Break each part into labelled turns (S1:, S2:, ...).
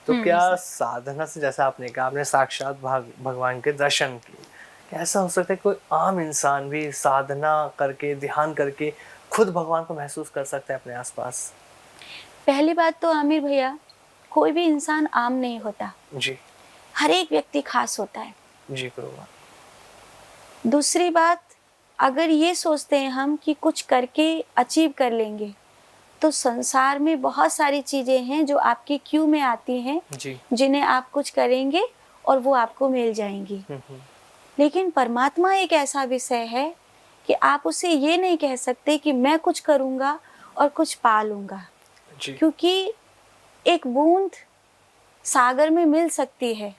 S1: तो क्या साधना से, जैसा आपने कहा, आपने साक्षात भगवान के दर्शन किए, क्या ऐसा हो सकता है कोई आम इंसान भी साधना करके, ध्यान करके खुद भगवान को महसूस कर सकता है अपने आसपास?
S2: पहली बात तो आमिर भैया, कोई भी इंसान आम नहीं होता,
S1: जी
S2: हर एक व्यक्ति खास होता है।
S1: जी गुरुवार।
S2: दूसरी बात, अगर ये सोचते हैं हम कि कुछ करके अचीव कर लेंगे, तो संसार में बहुत सारी चीजें हैं जो आपकी क्यू में आती हैं,
S1: जी।
S2: जिन्हें आप कुछ करेंगे और वो आपको मिल जाएंगी। लेकिन परमात्मा एक ऐसा विषय है कि आप उसे ये नहीं कह सकते कि मैं कुछ करूँगा और कुछ पा लूँगा,
S1: जी।
S2: क्योंकि एक बूंद सागर में मिल सकती है,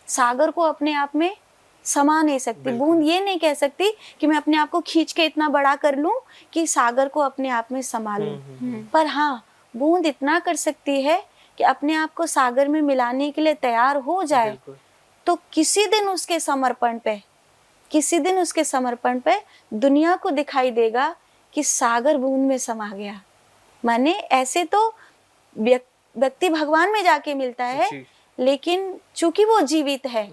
S2: सागर को अपने आप में समा नहीं सकती। बूंद ये नहीं कह सकती कि मैं अपने आप को खींच के इतना बड़ा कर लूं कि सागर को अपने आप में समा लूं। पर हाँ, बूंद इतना कर सकती है कि अपने आप को सागर में मिलाने के लिए तैयार हो जाए। तो किसी दिन उसके समर्पण पे दुनिया को दिखाई देगा कि सागर बूंद में समा गया। माने ऐसे तो व्यक्ति भगवान में जाके मिलता है, लेकिन चूंकि वो जीवित है,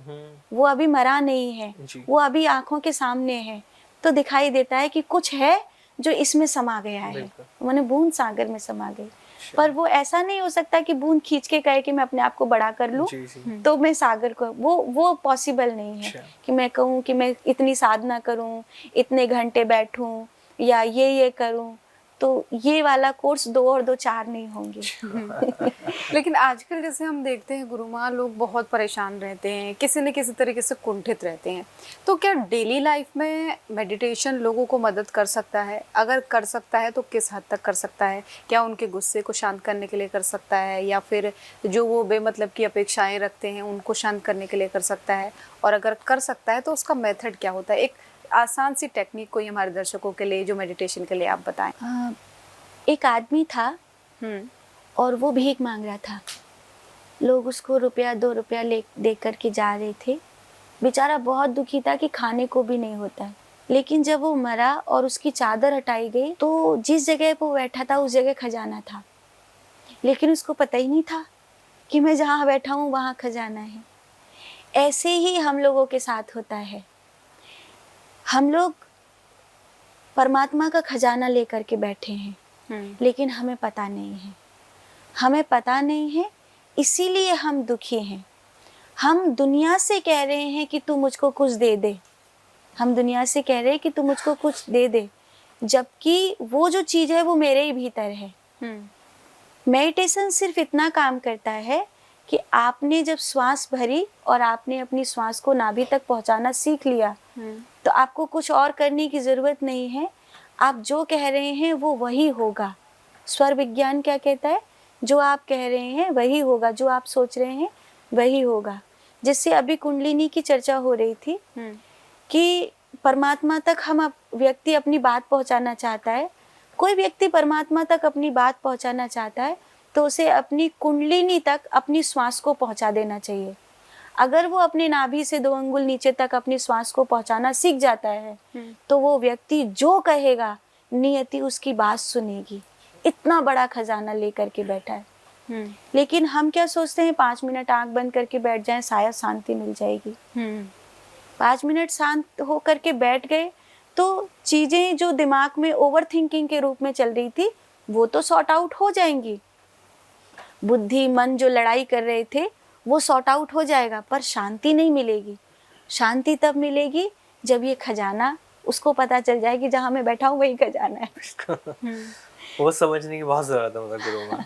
S2: वो अभी मरा नहीं है, वो अभी आंखों के सामने है, तो दिखाई देता है कि कुछ है जो इसमें समा गया है। माने बूंद सागर में समा गई। पर वो ऐसा नहीं हो सकता कि बूंद खींच के कहे कि मैं अपने आप को बड़ा कर लूं तो मैं सागर को, वो पॉसिबल नहीं है कि मैं कहूँ कि मैं इतनी साधना करूं, इतने घंटे बैठूं या ये करूं, तो ये वाला कोर्स 2 और 2 4 नहीं होंगे।
S3: लेकिन आजकल जैसे हम देखते हैं गुरुमाँ, लोग बहुत परेशान रहते हैं, किसी न किसी तरीके से कुंठित रहते हैं। तो क्या डेली लाइफ में मेडिटेशन लोगों को मदद कर सकता है? अगर कर सकता है तो किस हद तक कर सकता है? क्या उनके गुस्से को शांत करने के लिए कर सकता है, या फिर जो वो बेमतलब की अपेक्षाएं रखते हैं उनको शांत करने के लिए कर सकता है? और अगर कर सकता है तो उसका मेथड क्या होता है? एक आसान सी टेक्निक कोई हमारे दर्शकों के लिए जो मेडिटेशन के लिए आप बताएं।
S2: एक आदमी था और वो भीख मांग रहा था। लोग उसको रुपया 2 रुपया दे करके जा रहे थे। बेचारा बहुत दुखी था कि खाने को भी नहीं होता है। लेकिन जब वो मरा और उसकी चादर हटाई गई, तो जिस जगह पर वो बैठा था उस जगह खजाना था। लेकिन उसको पता ही नहीं था कि मैं जहाँ बैठा हूँ वहाँ खजाना है। ऐसे ही हम लोगों के साथ होता है। हम लोग परमात्मा का खजाना लेकर के बैठे हैं, लेकिन हमें पता नहीं है, इसीलिए हम दुखी हैं। हम दुनिया से कह रहे हैं कि तू मुझको कुछ दे दे, जबकि वो जो चीज़ है वो मेरे ही भीतर है। मेडिटेशन सिर्फ इतना काम करता है कि आपने जब श्वास भरी और आपने अपनी श्वास को नाभि तक पहुंचाना सीख लिया, तो आपको कुछ और करने की ज़रूरत नहीं है। आप जो कह रहे हैं वो वही होगा। स्वर विज्ञान क्या कहता है? जो आप कह रहे हैं वही होगा, जो आप सोच रहे हैं वही होगा। जिससे अभी कुंडलिनी की चर्चा हो रही थी कि परमात्मा तक व्यक्ति अपनी बात पहुंचाना चाहता है। कोई व्यक्ति परमात्मा तक अपनी बात पहुंचाना चाहता है तो उसे अपनी कुंडलिनी तक अपनी श्वास को पहुंचा देना चाहिए। अगर वो अपने नाभि से 2 अंगुल नीचे तक अपनी श्वास को पहुंचाना सीख जाता है, तो वो व्यक्ति जो कहेगा नियति उसकी बात सुनेगी। इतना बड़ा खजाना लेकर के बैठा है। लेकिन हम क्या सोचते हैं, 5 मिनट आंख बंद करके बैठ जाएं, शायद शांति मिल जाएगी। 5 मिनट शांत होकर के बैठ गए तो चीजें जो दिमाग में ओवर थिंकिंग के रूप में चल रही थी वो तो सॉर्ट आउट हो जाएंगी। बुद्धि मन जो लड़ाई कर रहे थे वो सॉर्ट आउट हो जाएगा, पर शांति नहीं मिलेगी। शांति तब मिलेगी जब ये खजाना उसको पता चल जाए कि जहाँ मैं बैठा हूँ वही खजाना है।
S1: वो समझने की बहुत जरूरत है, मतलब गुरु माँ।